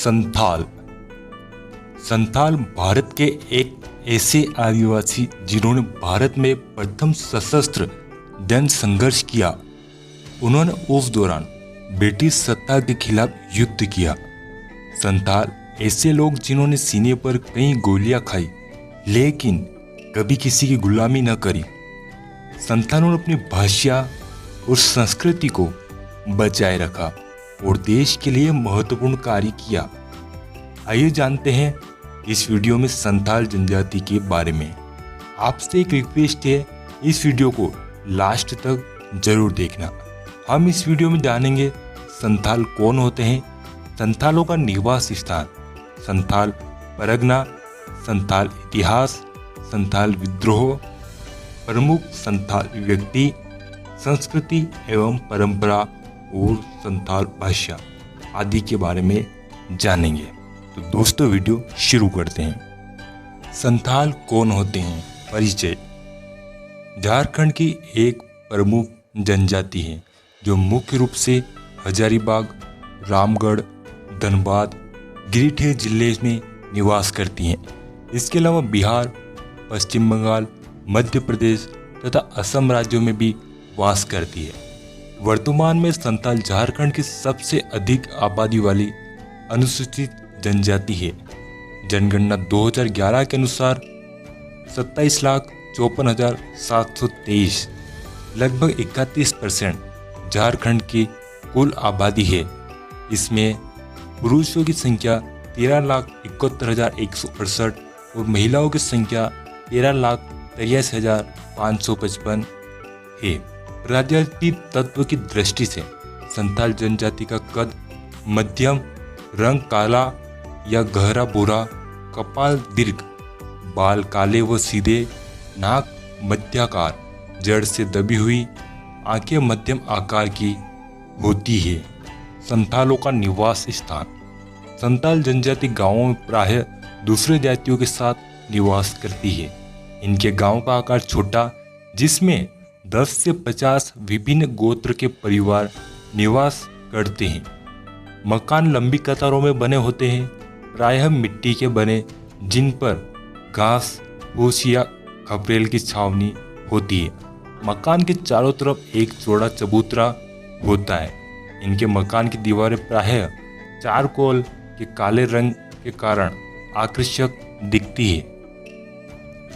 संथाल। संथाल भारत के एक ऐसे आदिवासी जिन्होंने भारत में प्रथम सशस्त्र जन संघर्ष किया। उन्होंने उस दौरान ब्रिटिश सत्ता के खिलाफ युद्ध किया। संथाल ऐसे लोग जिन्होंने सीने पर कई गोलियां खाई लेकिन कभी किसी की गुलामी न करी। संथालों ने अपनी भाषा और संस्कृति को बचाए रखा और देश के लिए महत्वपूर्ण कार्य किया। आइए जानते हैं इस वीडियो में संथाल जनजाति के बारे में। आपसे एक रिक्वेस्ट है, इस वीडियो को लास्ट तक जरूर देखना। हम इस वीडियो में जानेंगे संथाल कौन होते हैं, संथालों का निवास स्थान, संथाल परगना, संथाल इतिहास, संथाल विद्रोह, प्रमुख संथाल व्यक्ति, संस्कृति एवं परंपरा और संथाल भाषा आदि के बारे में जानेंगे। तो दोस्तों वीडियो शुरू करते हैं। संथाल कौन होते हैं? परिचय। झारखंड की एक प्रमुख जनजाति है जो मुख्य रूप से हजारीबाग, रामगढ़, धनबाद, गिरिडीह जिले में निवास करती हैं। इसके अलावा बिहार, पश्चिम बंगाल, मध्य प्रदेश तथा असम राज्यों में भी वास करती है। वर्तमान में संथाल झारखंड की सबसे अधिक आबादी वाली अनुसूचित जनजाति है। जनगणना 2011 के अनुसार 27,54,723 लगभग 31% झारखंड की कुल आबादी है। इसमें पुरुषों की संख्या 13,71,168 और महिलाओं की संख्या 13,83,555 है। प्रजाति तत्व की दृष्टि से संथाल जनजाति का कद मध्यम, रंग काला या गहरा भूरा, कपाल दीर्घ, बाल काले व सीधे, नाक मध्याकार, जड़ से दबी हुई, आंखें मध्यम आकार की होती है। संथालों का निवास स्थान। संथाल जनजाति गांवों में प्रायः दूसरे जातियों के साथ निवास करती है। इनके गांव का आकार छोटा, जिसमें 10 से 50 विभिन्न गोत्र के परिवार निवास करते हैं। मकान लंबी कतारों में बने होते हैं, प्रायः मिट्टी के बने, जिन पर घास फूस या खपरेल की छावनी होती है। मकान के चारों तरफ एक चौड़ा चबूतरा होता है। इनके मकान की दीवारें प्रायः चारकोल के काले रंग के कारण आकर्षक दिखती है।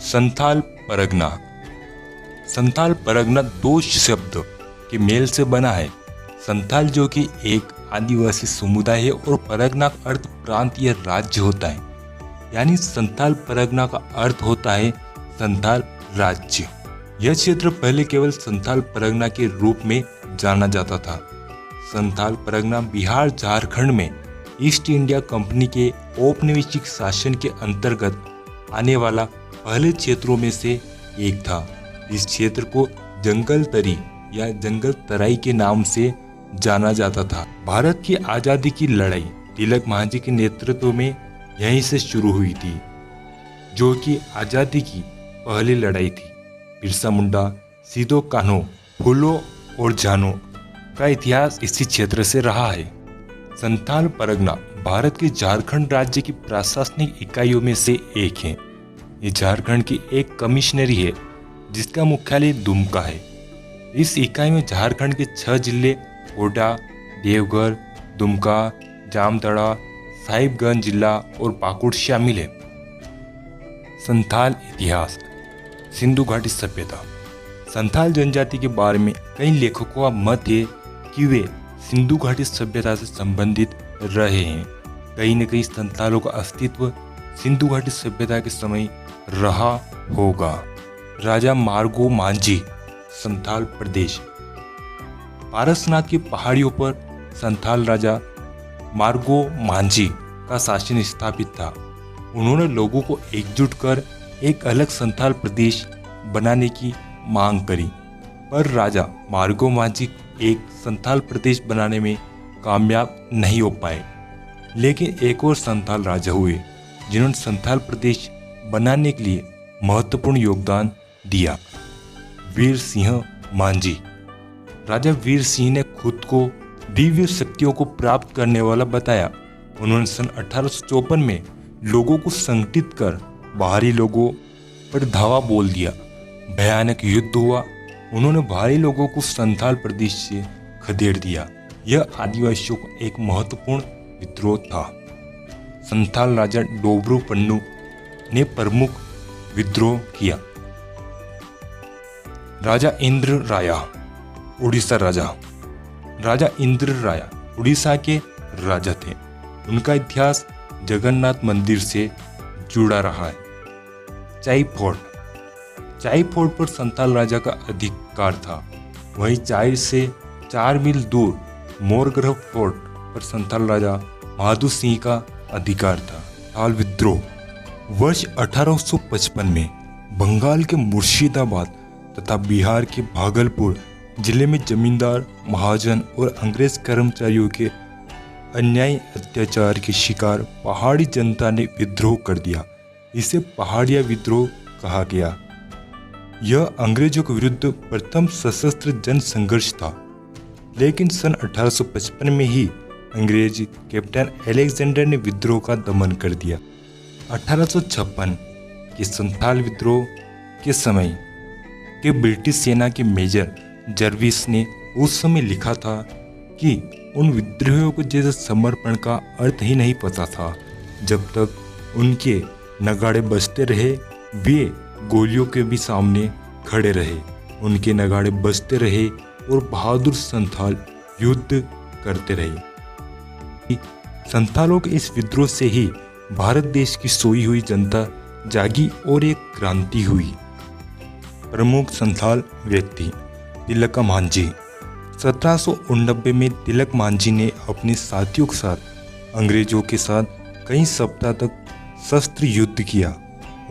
संथाल परगना। संथाल परगना दो शब्द के मेल से बना है। संथाल जो कि एक आदिवासी समुदाय है और परगना का अर्थ प्रांत या राज्य होता है, यानी संथाल परगना का अर्थ होता है संथाल राज्य। यह क्षेत्र पहले केवल संथाल परगना के रूप में जाना जाता था। संथाल परगना बिहार झारखंड में ईस्ट इंडिया कंपनी के औपनिवेशिक शासन के अंतर्गत आने वाला पहले क्षेत्रों में से एक था। इस क्षेत्र को जंगल तरी या जंगल तराई के नाम से जाना जाता था। भारत की आजादी की लड़ाई तिलक मांझी के नेतृत्व में यहीं से शुरू हुई थी, जो कि आजादी की पहली लड़ाई थी। बिरसा मुंडा, सिदो कान्हो, फूलो और जानो का इतिहास इसी क्षेत्र से रहा है। संथाल परगना भारत के झारखंड राज्य की प्रशासनिक इकाइयों में से एक है। ये झारखंड की एक कमिश्नरी है जिसका मुख्यालय दुमका है। इस इकाई में झारखंड के 6 जिले गोड्डा, देवघर, दुमका, जामताड़ा, साहिबगंज जिला और पाकुड़ शामिल है। संथाल इतिहास। सिंधु घाटी सभ्यता। संथाल जनजाति के बारे में कई लेखकों का मत है कि वे सिंधु घाटी सभ्यता से संबंधित रहे हैं। कहीं न कहीं संथालों का अस्तित्व सिंधु घाटी सभ्यता के समय रहा होगा। राजा मार्गो मांझी। संथाल प्रदेश। पारसनाथ की पहाड़ियों पर संथाल राजा मार्गो मांझी का शासन स्थापित था। उन्होंने लोगों को एकजुट कर एक अलग संथाल प्रदेश बनाने की मांग करी, पर राजा मार्गो मांझी एक संथाल प्रदेश बनाने में कामयाब नहीं हो पाए। लेकिन एक और संथाल राजा हुए जिन्होंने संथाल प्रदेश बनाने के लिए महत्वपूर्ण योगदान दिया। वीर सिंह मांझी। राजा वीर सिंह ने खुद को दिव्य शक्तियों को प्राप्त करने वाला बताया। उन्होंने सन 1854 में लोगों को संगठित कर बाहरी लोगों पर धावा बोल दिया। भयानक युद्ध हुआ। उन्होंने बाहरी लोगों को संथाल प्रदेश से खदेड़ दिया। यह आदिवासियों का एक महत्वपूर्ण विद्रोह था। संथाल राजा डोबरू पन्नू ने प्रमुख विद्रोह किया। राजा इंद्र राया, उड़ीसा राजा इंद्र राया उड़ीसा के राजा थे। उनका इतिहास जगन्नाथ मंदिर से जुड़ा रहा है। चाई फोर्ट पर संथाल राजा का अधिकार था। वहीं चाई से 4 मील दूर मोरग्रह फोर्ट पर संथाल राजा बहादुर सिंह का अधिकार था। संथाल विद्रोह वर्ष 1855 में बंगाल के मुर्शिदाबाद तथा बिहार के भागलपुर जिले में जमींदार, महाजन और अंग्रेज कर्मचारियों के अन्यायी अत्याचार के शिकार पहाड़ी जनता ने विद्रोह कर दिया। इसे पहाड़िया विद्रोह कहा गया। यह अंग्रेजों के विरुद्ध प्रथम सशस्त्र जन संघर्ष था। लेकिन सन 1855 में ही अंग्रेज कैप्टन अलेक्जेंडर ने विद्रोह का दमन कर दिया। 1856 के संथाल विद्रोह के समय के ब्रिटिश सेना के मेजर जर्विस ने उस समय लिखा था कि उन विद्रोहियों को जैसे समर्पण का अर्थ ही नहीं पता था। जब तक उनके नगाड़े बजते रहे, वे गोलियों के भी सामने खड़े रहे। उनके नगाड़े बजते रहे और बहादुर संथाल युद्ध करते रहे। संथालों के इस विद्रोह से ही भारत देश की सोई हुई जनता जागी और एक क्रांति हुई। प्रमुख संथाल व्यक्ति तिलक मांझी। 1789 में तिलक मांझी ने अपने साथियों के साथ अंग्रेजों के साथ कई सप्ताह तक शस्त्र युद्ध किया।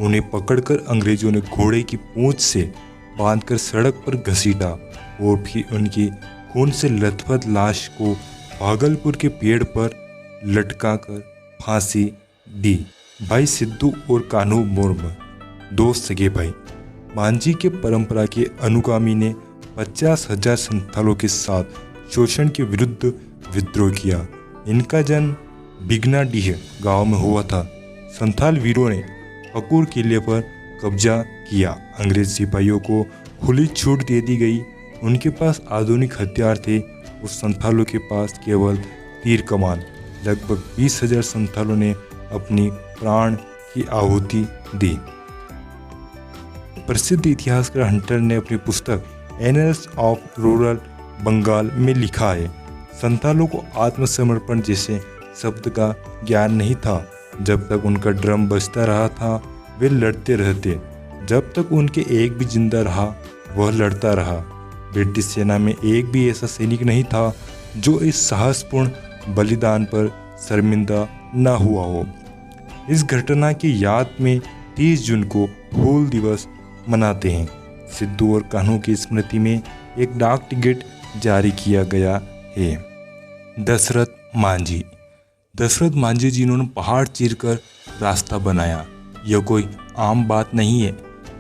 उन्हें पकड़कर अंग्रेजों ने घोड़े की पूंछ से बांधकर सड़क पर घसीटा और फिर उनकी खून से लथपथ लाश को भागलपुर के पेड़ पर लटकाकर फांसी दी। भाई सिद्धू और कान्हू मुर्मू, 2 सगे भाई। मांझी के परंपरा के अनुगामी ने 50,000 संथालों के साथ शोषण के विरुद्ध विद्रोह किया। इनका जन्म बिगनाडीह गांव में हुआ था। संथाल वीरों ने पकूर किले पर कब्जा किया। अंग्रेज सिपाहियों को खुली छूट दे दी गई। उनके पास आधुनिक हथियार थे। उस संथालों के पास केवल तीर कमान। लगभग 20,000 संथालों ने अपनी प्राण की आहुति दी। प्रसिद्ध इतिहासकार हंटर ने अपनी पुस्तक एनल्स ऑफ रूरल बंगाल में लिखा है, संथालों को आत्मसमर्पण जैसे शब्द का ज्ञान नहीं था। जब तक उनका ड्रम बजता रहा था, वे लड़ते रहते। जब तक उनके एक भी जिंदा रहा, वह लड़ता रहा। ब्रिटिश सेना में एक भी ऐसा सैनिक नहीं था जो इस साहसपूर्ण बलिदान पर शर्मिंदा न हुआ हो। इस घटना की याद में 30 जून को हूल दिवस मनाते हैं। सिद्धू और कान्हू की स्मृति में एक डाक टिकट जारी किया गया है। दशरथ मांझी जिन्होंने पहाड़ चीरकर रास्ता बनाया। यह कोई आम बात नहीं है।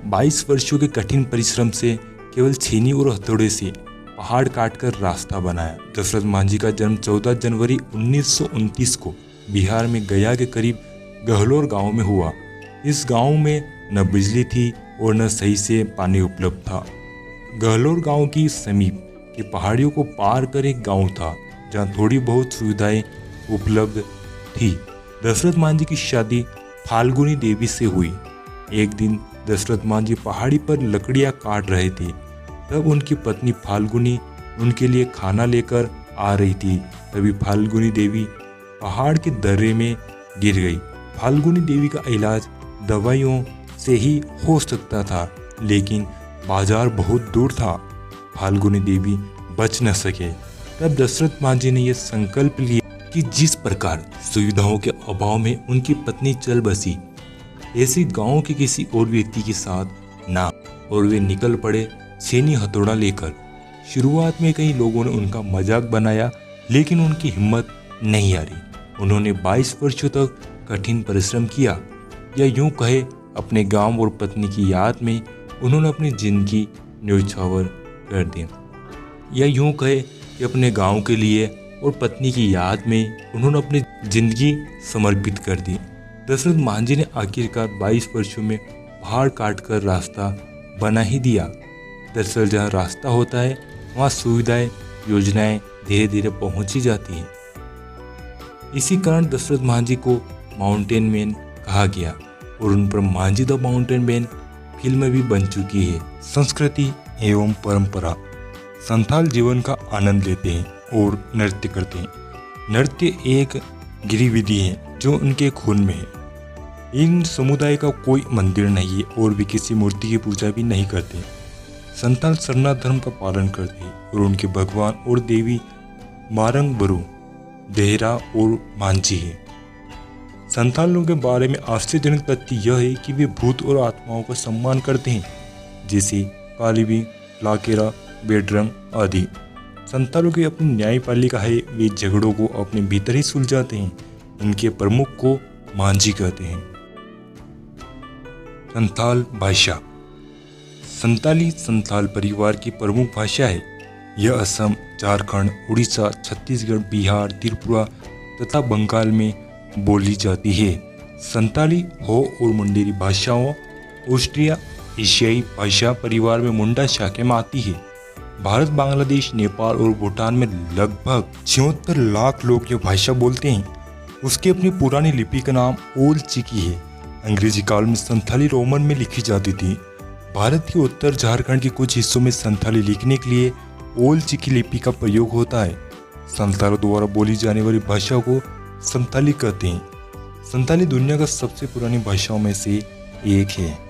22 वर्षों के कठिन परिश्रम से केवल छेनी और हथौड़े से पहाड़ काटकर रास्ता बनाया। दशरथ मांझी का जन्म 14 जनवरी 1929 को बिहार में गया के करीब गहलोर गांव में हुआ। इस गांव में न बिजली थी और न सही से पानी उपलब्ध था। गहलोर गांव की समीप की पहाड़ियों को पार कर एक गांव था जहां थोड़ी बहुत सुविधाएं उपलब्ध थी। दशरथ मांझी की शादी फाल्गुनी देवी से हुई। एक दिन दशरथ मांझी पहाड़ी पर लकड़ियां काट रहे थे। तब उनकी पत्नी फाल्गुनी उनके लिए खाना लेकर आ रही थी। तभी फाल्गुनी देवी पहाड़ के दर्रे में गिर गई। फाल्गुनी देवी का इलाज दवाइयों से ही हो सकता था, लेकिन बाजार बहुत दूर था। फाल्गुनी देवी बच न सके। तब दशरथ मांझी ने यह संकल्प लिया कि जिस प्रकार सुविधाओं के अभाव में उनकी पत्नी चल बसी, ऐसे गांव के किसी और व्यक्ति के साथ ना, और वे निकल पड़े छेनी हथौड़ा लेकर। शुरुआत में कई लोगों ने उनका मजाक बनाया, लेकिन उनकी हिम्मत नहीं हारी। उन्होंने 22 वर्षों तक कठिन परिश्रम किया, या यूं कहे अपने गांव और पत्नी की याद में उन्होंने अपनी जिंदगी न्यौछावर कर दी। या यूं कहे कि अपने गांव के लिए और पत्नी की याद में उन्होंने अपनी जिंदगी समर्पित कर दी। दशरथ मांझी ने आखिरकार 22 वर्षों में पहाड़ काटकर रास्ता बना ही दिया। दरअसल जहाँ रास्ता होता है वहाँ सुविधाएं, योजनाएं धीरे धीरे पहुंच ही जाती हैं। इसी कारण दशरथ मांझी को माउंटेन मैन कहा गया और उन पर Manjhi the mountain man film भी बन चुकी है। संस्कृति एवं परंपरा। संथाल जीवन का आनंद लेते हैं और नृत्य करते हैं। नृत्य एक गतिविधि है जो उनके खून में है। इन समुदाय का कोई मंदिर नहीं है और भी किसी मूर्ति की पूजा भी नहीं करते। संथाल सरना धर्म का पालन करते हैं और उनके भगवान और देवी मारंग बरू, देहरा और मांझी है। संथालों के बारे में आश्चर्यजनक तथ्य यह है कि वे भूत और आत्माओं का सम्मान करते हैं, जैसे कालीबी, लाकेरा, बेडरंग आदि। संथालों की अपनी न्यायपालिका है, वे झगड़ों को अपने भीतर ही सुलझाते हैं। इनके प्रमुख को मांझी कहते हैं। संथाल भाषा। संताली संथाल परिवार की प्रमुख भाषा है। यह असम, झारखंड, उड़ीसा, छत्तीसगढ़, बिहार, त्रिपुरा तथा बंगाल में बोली जाती है। संताली हो और मुंडेरी भाषाओं ऑस्ट्रिया एशियाई भाषा परिवार में मुंडा शाखा में आती है। भारत, बांग्लादेश, नेपाल और भूटान में लगभग 76 लाख लोग यह भाषा बोलते हैं। उसकी अपनी पुरानी लिपि का नाम ओल चिकी है। अंग्रेजी काल में संथाली रोमन में लिखी जाती थी। भारत के उत्तर झारखंड के कुछ हिस्सों में संथाली लिखने के लिए ओल चिकी लिपि का प्रयोग होता है। संथालों द्वारा बोली जाने वाली भाषा को संथाली कहते हैं। संथाली दुनिया का सबसे पुरानी भाषाओं में से एक है।